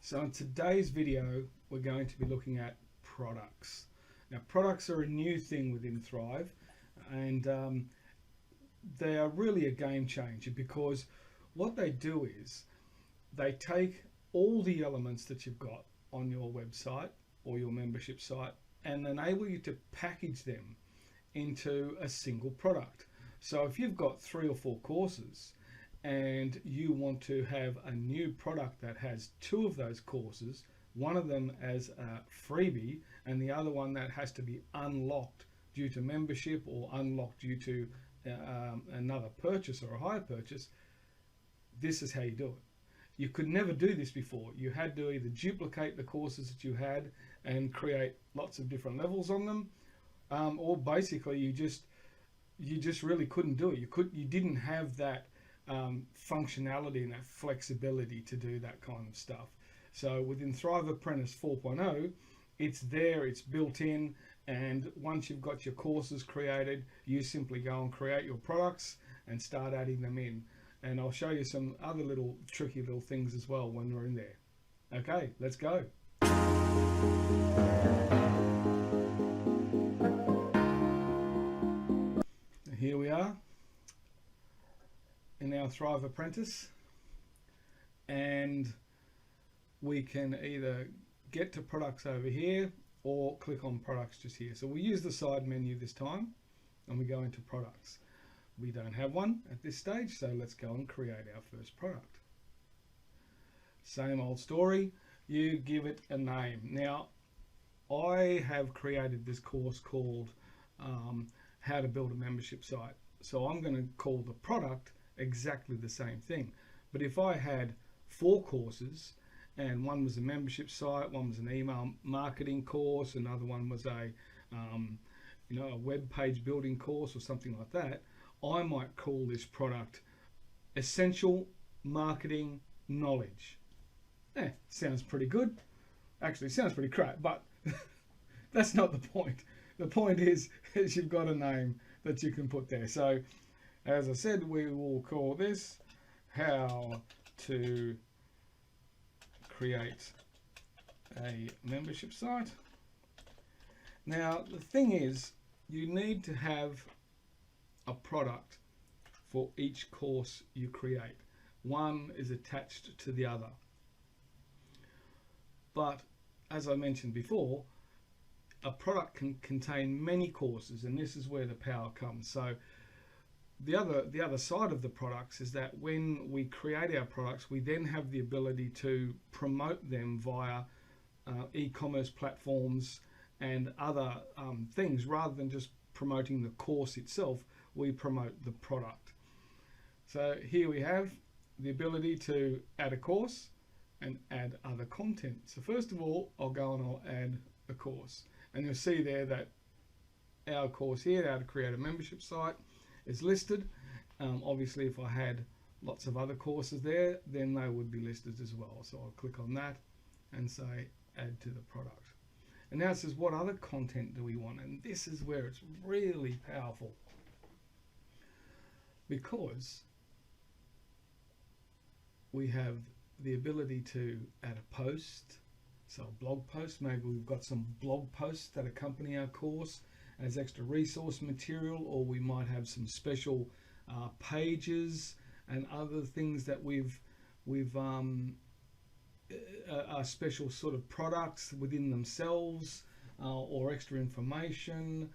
So in today's video, we're going to be looking at products. Now, products are a new thing within Thrive, and they are really a game changer, because what they do is they take all the elements that you've got on your website or your membership site and enable you to package them into a single product. So if you've got 3 or 4 courses and you want to have a new product that has 2 of those courses, one of them as a freebie and the other one that has to be unlocked due to membership or unlocked due to another purchase or a higher purchase, this is how you do it. You could never do this before. You had to either duplicate the courses that you had and create lots of different levels on them, or basically you just really couldn't do it. You didn't have that functionality and that flexibility to do that kind of stuff. So within Thrive Apprentice 4.0, it's there, it's built in, and once you've got your courses created, you simply go and create your products and start adding them in. And I'll show you some other little tricky little things as well when we're in there. Okay, let's go. Here we are in our Thrive Apprentice, and we can either get to products over here or click on products just here. So we use the side menu this time and we go into products. We don't have one at this stage, so let's go and create our first product. Same old story, you give it a name. Now, I have created this course called How to Build a Membership Site. So I'm going to call the product exactly the same thing. But if I had 4 courses, and one was a membership site, one was an email marketing course, another one was a web page building course or something like that, I might call this product Essential Marketing Knowledge. Sounds pretty good. Actually, sounds pretty crap, but that's not the point. The point is you've got a name that you can put there. So, as I said, we will call this How to Create a Membership Site. Now, the thing is, you need to have a product for each course you create. One is attached to the other. But as I mentioned before, a product can contain many courses, and this is where the power comes. So the other side of the products is that when we create our products, we then have the ability to promote them via e-commerce platforms and other things. Rather than just promoting the course itself, we promote the product. So here we have the ability to add a course and add other content. So first of all, I'll go and I'll add a course, and you'll see there that our course here, How to Create a Membership Site, is listed. Obviously, if I had lots of other courses there, then they would be listed as well. So I'll click on that and say add to the product. And now it says, what other content do we want? And this is where it's really powerful, because we have the ability to add a post. So a blog post, maybe we've got some blog posts that accompany our course as extra resource material, or we might have some special pages and other things that we've are special sort of products within themselves, or extra information,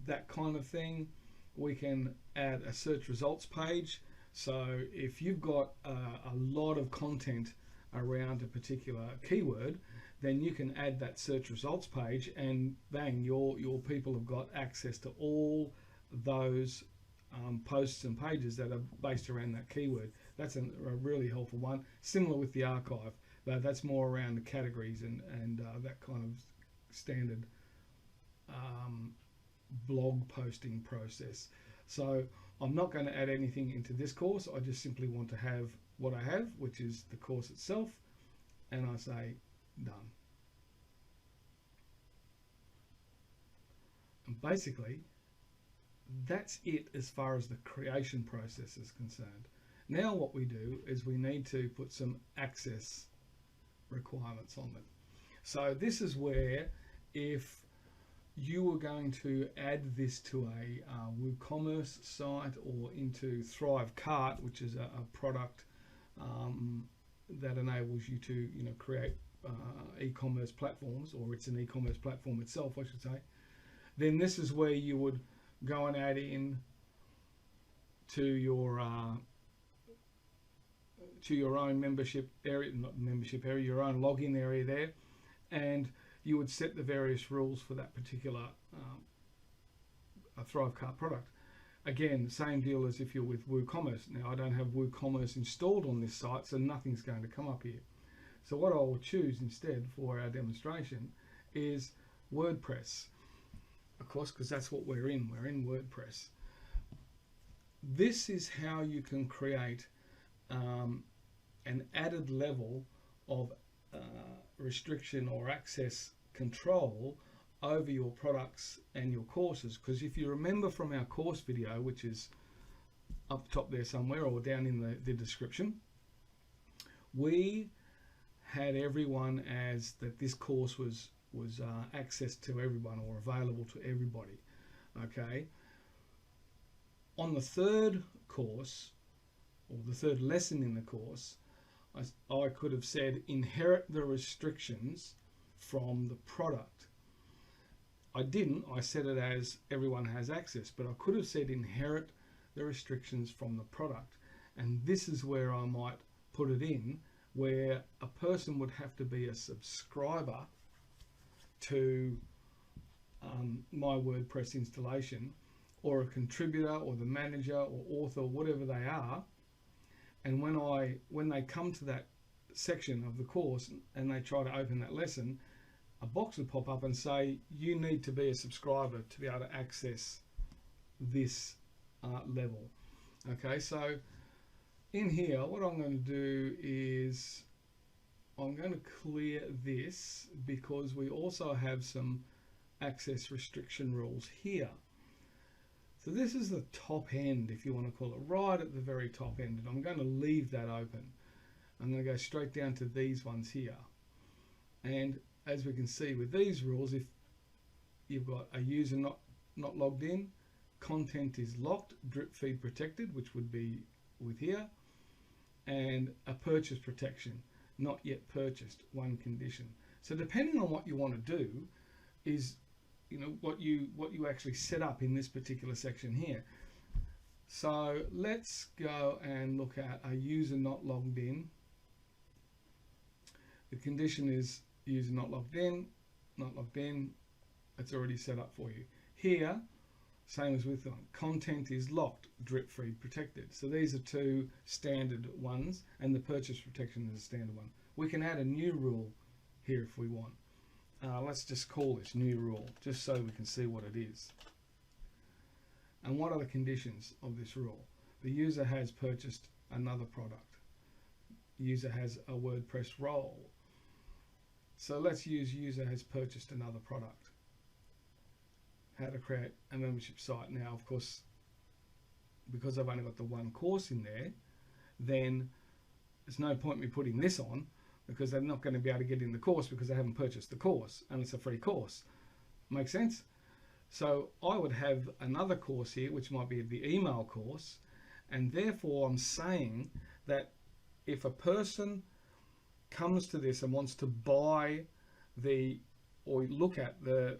that kind of thing. We can add a search results page. So if you've got a lot of content around a particular keyword, then you can add that search results page, and bang, your people have got access to all those posts and pages that are based around that keyword. That's a really helpful one. Similar with the archive, but that's more around the categories and that kind of standard blog posting process. So I'm not going to add anything into this course. I just simply want to have what I have, which is the course itself, and I say done. And basically, that's it as far as the creation process is concerned. Now what we do is we need to put some access requirements on them. So this is where, if you were going to add this to a WooCommerce site or into ThriveCart, which is a product that enables you to create e-commerce platforms, or it's an e-commerce platform itself, I should say, then this is where you would go and add in to your own membership area, not membership area, your own login area there, and you would set the various rules for that particular ThriveCart product. Again, same deal as if you're with WooCommerce. Now, I don't have WooCommerce installed on this site, so nothing's going to come up here. So what I will choose instead for our demonstration is WordPress, of course, because that's what we're in. We're in WordPress. This is how you can create an added level of restriction or access control over your products and your courses. Because if you remember from our course video, which is up top there somewhere or down in the description, we had everyone as that this course was access to everyone or available to everybody. Okay, on the third course, or the third lesson in the course, I could have said inherit the restrictions from the product. I didn't. I said it as everyone has access, but I could have said inherit the restrictions from the product. And this is where I might put it in, where a person would have to be a subscriber to my WordPress installation, or a contributor, or the manager, or author, whatever they are. And when they come to that section of the course and they try to open that lesson, a box would pop up and say, you need to be a subscriber to be able to access this level. Okay, so in here, what I'm going to do is I'm going to clear this, because we also have some access restriction rules here. So this is the top end, if you want to call it, right at the very top end, and I'm going to leave that open. I'm going to go straight down to these ones here. And as we can see with these rules, if you've got a user not logged in, content is locked, drip feed protected, which would be with here, and a purchase protection, not yet purchased, one condition. So depending on what you want to do is what you actually set up in this particular section here. So let's go and look at a user not logged in. The condition is user not logged in, it's already set up for you. Here, same as with content is locked, drip feed protected. So these are two standard ones, and the purchase protection is a standard one. We can add a new rule here if we want. Let's just call this new rule, just so we can see what it is. And what are the conditions of this rule? The user has purchased another product. The user has a WordPress role. So let's use user has purchased another product. How to create a membership site. Now, of course, because I've only got the one course in there, then there's no point me putting this on, because they're not going to be able to get in the course because they haven't purchased the course, and it's a free course. Make sense? So I would have another course here, which might be the email course, and therefore I'm saying that if a person comes to this and wants to buy or look at the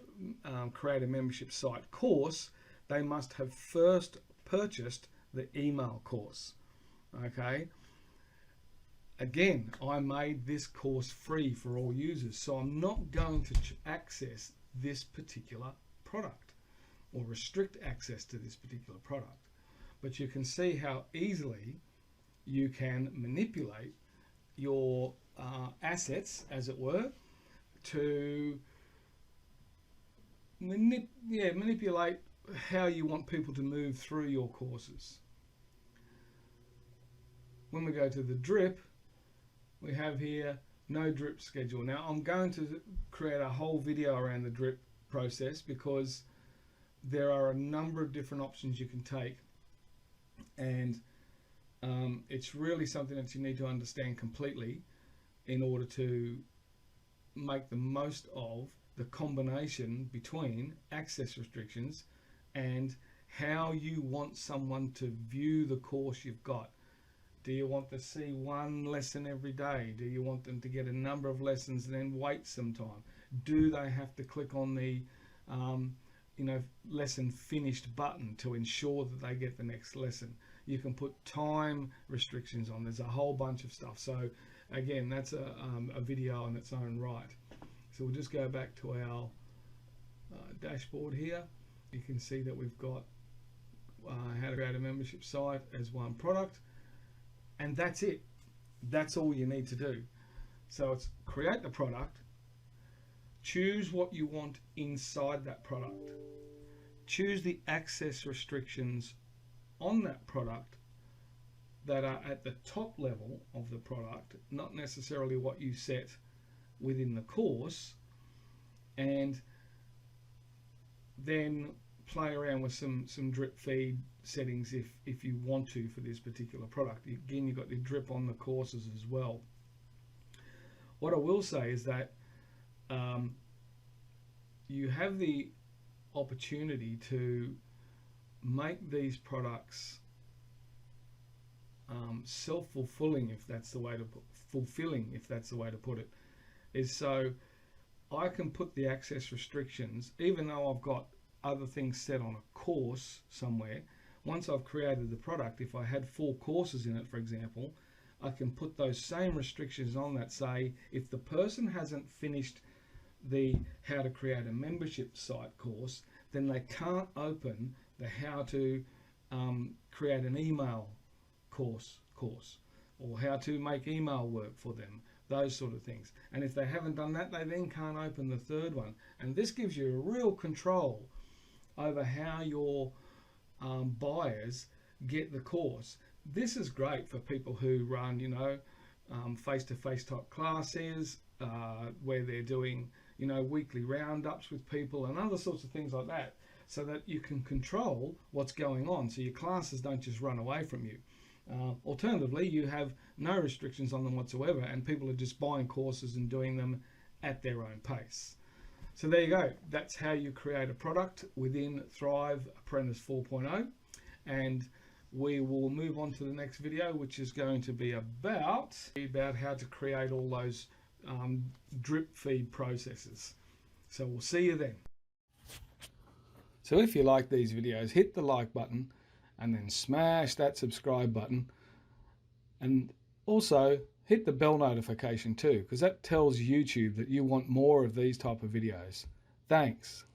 create a membership site course, they must have first purchased the email course. Okay. Again, I made this course free for all users, so I'm not going to access this particular product or restrict access to this particular product. But you can see how easily you can manipulate your assets, as it were, to manipulate how you want people to move through your courses. When we go to the drip, we have here no drip schedule. Now I'm going to create a whole video around the drip process, because there are a number of different options you can take, and it's really something that you need to understand completely in order to make the most of the combination between access restrictions and how you want someone to view the course you've got. Do you want to see one lesson every day? Do you want them to get a number of lessons and then wait some time? Do they have to click on the lesson finished button to ensure that they get the next lesson? You can put time restrictions on. There's a whole bunch of stuff. So again, that's a video in its own right. So we'll just go back to our dashboard here. You can see that we've got how to create a membership site as one product, and that's it. That's all you need to do. So it's create the product, choose what you want inside that product, choose the access restrictions on that product that are at the top level of the product, not necessarily what you set within the course, and then play around with some drip feed settings if you want to for this particular product. Again, you've got the drip on the courses as well. What I will say is that you have the opportunity to make these products self-fulfilling, if that's the way to put it, is so I can put the access restrictions, even though I've got other things set on a course somewhere. Once I've created the product, if I had 4 courses in it, for example, I can put those same restrictions on that. Say if the person hasn't finished the how to create a membership site course, then they can't open the how to create an email course, or how to make email work for them, those sort of things. And if they haven't done that, they then can't open the third one. And this gives you a real control over how your buyers get the course. This is great for people who run, face-to-face type classes, where they're doing, weekly roundups with people and other sorts of things like that, so that you can control what's going on, so your classes don't just run away from you. Alternatively, you have no restrictions on them whatsoever, and people are just buying courses and doing them at their own pace. So there you go. That's how you create a product within Thrive Apprentice 4.0. And we will move on to the next video, which is going to be about how to create all those drip feed processes. So we'll see you then. So if you like these videos, hit the like button and then smash that subscribe button, and also hit the bell notification too, because that tells YouTube that you want more of these type of videos. Thanks.